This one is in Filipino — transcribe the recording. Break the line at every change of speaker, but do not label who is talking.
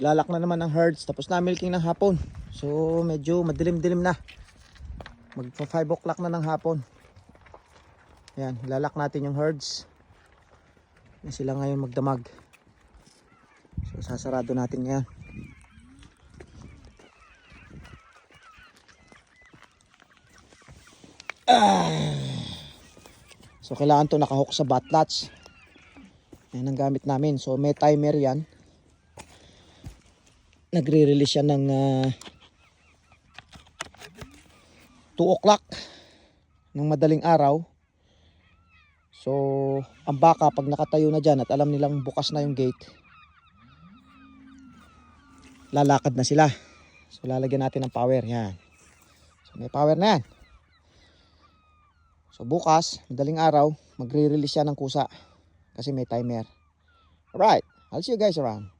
Maglalak na naman ang herds. Tapos na milking ng hapon. So medyo madilim-dilim na. Magpa 5 o'clock na ng hapon. Ayan, lalak natin yung herds. Yan sila ngayon magdamag. So sasarado natin ngayon. So kailangan to nakahook sa butt latch. Yan ang gamit namin. So may timer yan. Nagre-release yan ng 2 o'clock ng madaling araw. So ang baka pag nakatayo na dyan at alam nilang bukas na yung gate, lalakad na sila. So lalagyan natin ng power. Yan. So may power na yan. So bukas, madaling araw, magre-release yan ng kusa kasi may timer. Alright, I'll see you guys around.